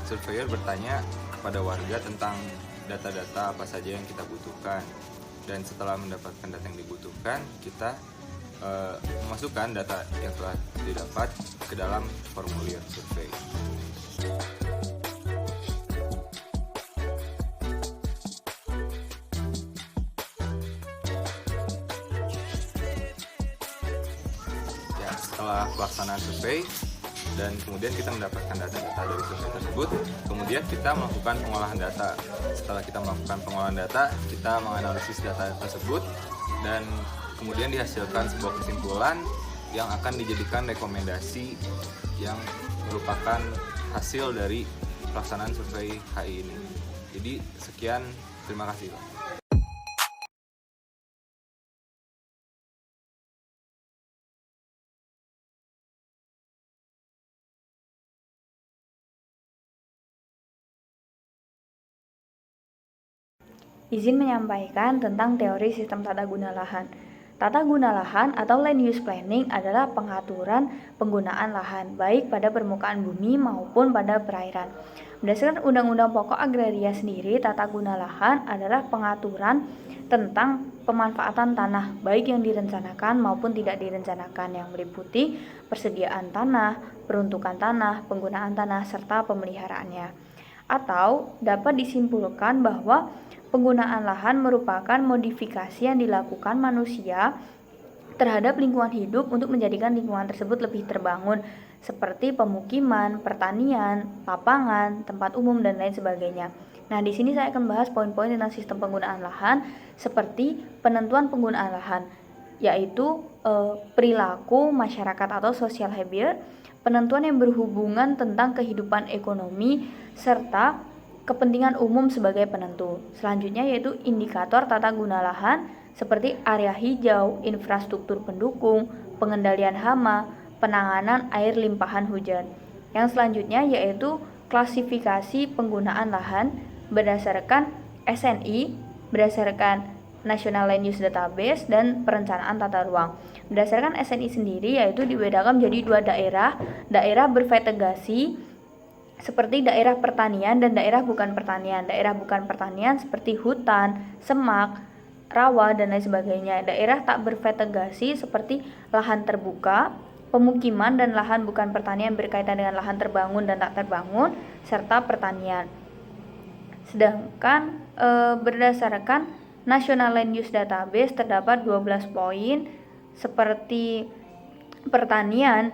surveyor bertanya kepada warga tentang data-data apa saja yang kita butuhkan. Dan setelah mendapatkan data yang dibutuhkan, kita memasukkan data yang telah didapat ke dalam formulir survei. Setelah pelaksanaan survei dan kemudian kita mendapatkan data-data dari survei tersebut, kemudian kita melakukan pengolahan data. Setelah kita melakukan pengolahan data, kita menganalisis data tersebut dan kemudian dihasilkan sebuah kesimpulan yang akan dijadikan rekomendasi yang merupakan hasil dari pelaksanaan survei HI ini. Jadi sekian, terima kasih Pak. Izin menyampaikan tentang teori sistem tata guna lahan. Tata guna lahan atau land use planning adalah pengaturan penggunaan lahan, baik pada permukaan bumi maupun pada perairan. Berdasarkan Undang-Undang Pokok Agraria sendiri, tata guna lahan adalah pengaturan tentang pemanfaatan tanah, baik yang direncanakan maupun tidak direncanakan, yang meliputi persediaan tanah, peruntukan tanah, penggunaan tanah, serta pemeliharaannya. Atau dapat disimpulkan bahwa penggunaan lahan merupakan modifikasi yang dilakukan manusia terhadap lingkungan hidup untuk menjadikan lingkungan tersebut lebih terbangun, seperti pemukiman, pertanian, lapangan, tempat umum, dan lain sebagainya. Nah, di sini saya akan bahas poin-poin tentang sistem penggunaan lahan, seperti penentuan penggunaan lahan, yaitu perilaku masyarakat atau social behavior, penentuan yang berhubungan tentang kehidupan ekonomi, serta kepentingan umum sebagai penentu. Selanjutnya yaitu indikator tata guna lahan seperti area hijau, infrastruktur pendukung, pengendalian hama, penanganan air limpahan hujan. Yang selanjutnya yaitu klasifikasi penggunaan lahan berdasarkan SNI, berdasarkan National Land Use Database, dan perencanaan tata ruang. Berdasarkan SNI sendiri yaitu dibedakan menjadi dua daerah, daerah bervegetasi seperti daerah pertanian dan daerah bukan pertanian. Daerah bukan pertanian seperti hutan, semak, rawa, dan lain sebagainya. Daerah tak bervegetasi seperti lahan terbuka, pemukiman, dan lahan bukan pertanian berkaitan dengan lahan terbangun dan tak terbangun, serta pertanian. Sedangkan berdasarkan National Land Use Database terdapat 12 poin seperti pertanian,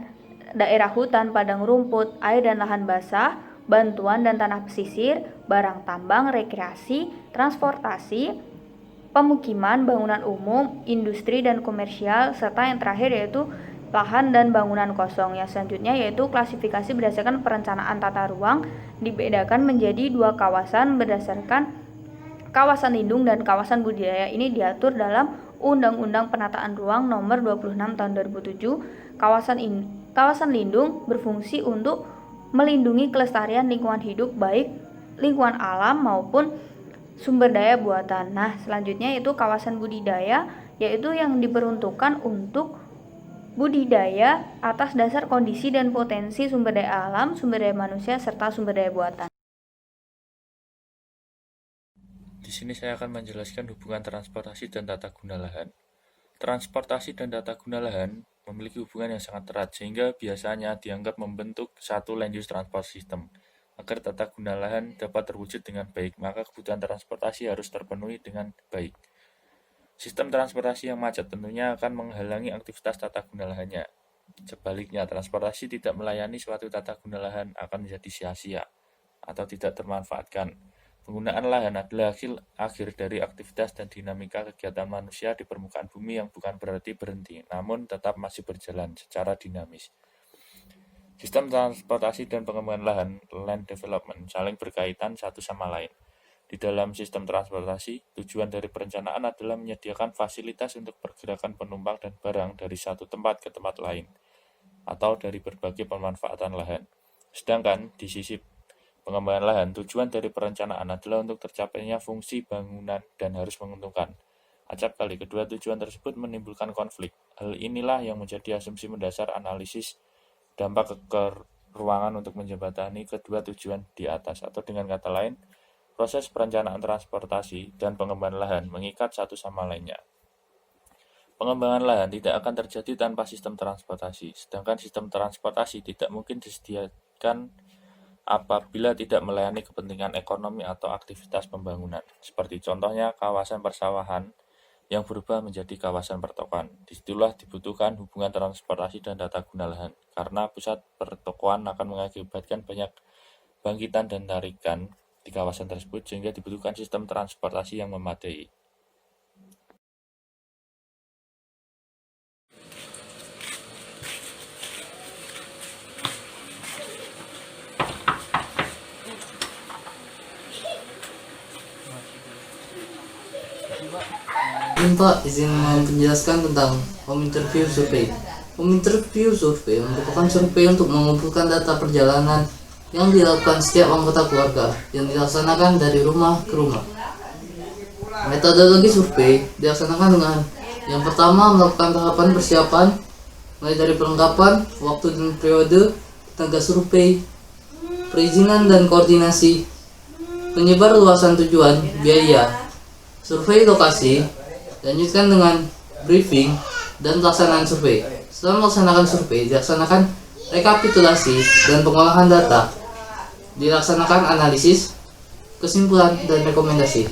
daerah hutan, padang rumput, air dan lahan basah, bantuan dan tanah pesisir, barang tambang, rekreasi, transportasi, pemukiman, bangunan umum, industri dan komersial, serta yang terakhir yaitu lahan dan bangunan kosong. Yang selanjutnya yaitu klasifikasi berdasarkan perencanaan tata ruang, dibedakan menjadi dua kawasan berdasarkan kawasan lindung dan kawasan budidaya. Ini diatur dalam Undang-Undang Penataan Ruang Nomor 26 Tahun 2007. Kawasan lindung berfungsi untuk melindungi kelestarian lingkungan hidup, baik lingkungan alam maupun sumber daya buatan. Nah, selanjutnya yaitu kawasan budidaya, yaitu yang diperuntukkan untuk budidaya atas dasar kondisi dan potensi sumber daya alam, sumber daya manusia, serta sumber daya buatan. Di sini saya akan menjelaskan hubungan transportasi dan tata guna lahan. Transportasi dan tata guna lahan memiliki hubungan yang sangat erat, sehingga biasanya dianggap membentuk satu land use transport system. Agar tata guna lahan dapat terwujud dengan baik, maka kebutuhan transportasi harus terpenuhi dengan baik. Sistem transportasi yang macet tentunya akan menghalangi aktivitas tata guna lahannya. Sebaliknya, transportasi tidak melayani suatu tata guna lahan akan menjadi sia-sia atau tidak termanfaatkan. Penggunaan lahan adalah hasil akhir dari aktivitas dan dinamika kegiatan manusia di permukaan bumi yang bukan berarti berhenti, namun tetap masih berjalan secara dinamis. Sistem transportasi dan pengembangan lahan (land development) saling berkaitan satu sama lain. Di dalam sistem transportasi, tujuan dari perencanaan adalah menyediakan fasilitas untuk pergerakan penumpang dan barang dari satu tempat ke tempat lain, atau dari berbagai pemanfaatan lahan. Sedangkan di sisi pengembangan lahan, tujuan dari perencanaan adalah untuk tercapainya fungsi bangunan dan harus menguntungkan. Acap kali kedua tujuan tersebut menimbulkan konflik. Hal inilah yang menjadi asumsi mendasar analisis dampak ke ruangan untuk menjembatani kedua tujuan di atas, atau dengan kata lain, proses perencanaan transportasi dan pengembangan lahan mengikat satu sama lainnya. Pengembangan lahan tidak akan terjadi tanpa sistem transportasi, sedangkan sistem transportasi tidak mungkin disediakan apabila tidak melayani kepentingan ekonomi atau aktivitas pembangunan, seperti contohnya kawasan persawahan yang berubah menjadi kawasan pertokoan. Disitulah dibutuhkan hubungan transportasi dan tata guna lahan, karena pusat pertokoan akan mengakibatkan banyak bangkitan dan tarikan di kawasan tersebut, sehingga dibutuhkan sistem transportasi yang memadai. Pak, izin menjelaskan tentang home interview survey. Home interview survey merupakan survei untuk mengumpulkan data perjalanan yang dilakukan setiap anggota keluarga yang dilaksanakan dari rumah ke rumah. Metodologi survei dilaksanakan dengan yang pertama melakukan tahapan persiapan mulai dari perlengkapan, waktu dan periode, tenaga survei, perizinan dan koordinasi, penyebar luasan tujuan, biaya, survei lokasi, lanjutkan dengan briefing dan pelaksanaan survei. Setelah melaksanakan survei, dilaksanakan rekapitulasi dan pengolahan data, dilaksanakan analisis, kesimpulan, dan rekomendasi.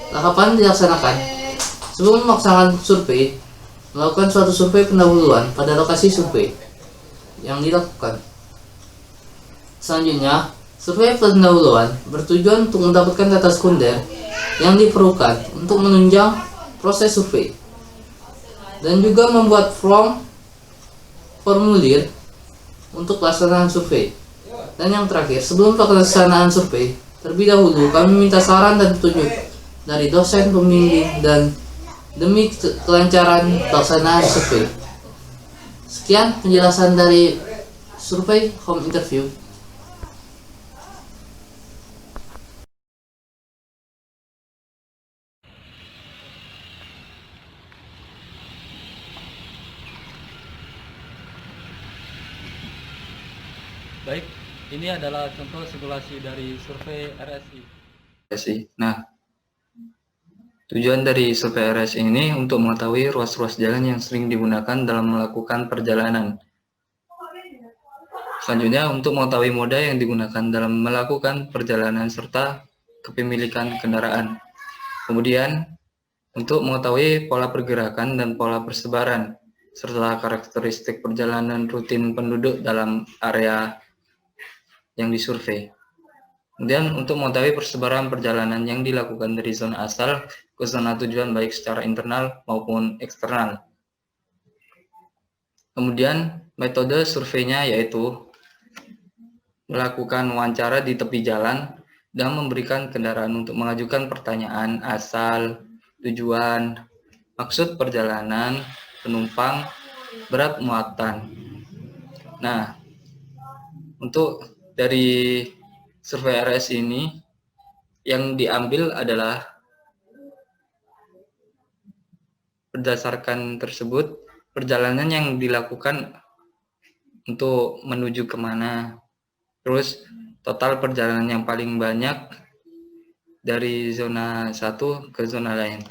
Tahapan dilaksanakan sebelum melaksanakan survei, melakukan suatu survei pendahuluan pada lokasi survei yang dilakukan. Selanjutnya, survei pendahuluan bertujuan untuk mendapatkan data sekunder yang diperlukan untuk menunjang proses survei, dan juga membuat formulir untuk pelaksanaan survei. Dan yang terakhir, sebelum pelaksanaan survei, terlebih dahulu kami minta saran dan petunjuk dari dosen pembimbing dan demi kelancaran pelaksanaan survei. Sekian penjelasan dari survei home interview. Baik, ini adalah contoh simulasi dari survei RSI. Nah, tujuan dari survei RSI ini untuk mengetahui ruas-ruas jalan yang sering digunakan dalam melakukan perjalanan. Selanjutnya, untuk mengetahui moda yang digunakan dalam melakukan perjalanan serta kepemilikan kendaraan. Kemudian, untuk mengetahui pola pergerakan dan pola persebaran, serta karakteristik perjalanan rutin penduduk dalam area yang disurvei. Kemudian untuk mengetahui persebaran perjalanan yang dilakukan dari zona asal ke zona tujuan baik secara internal maupun eksternal. Kemudian metode surveinya yaitu melakukan wawancara di tepi jalan dan memberikan kendaraan untuk mengajukan pertanyaan asal, tujuan, maksud perjalanan, penumpang, berat muatan. Nah, untuk dari survei RS ini yang diambil adalah berdasarkan tersebut perjalanan yang dilakukan untuk menuju kemana, terus total perjalanan yang paling banyak dari zona 1 ke zona lain.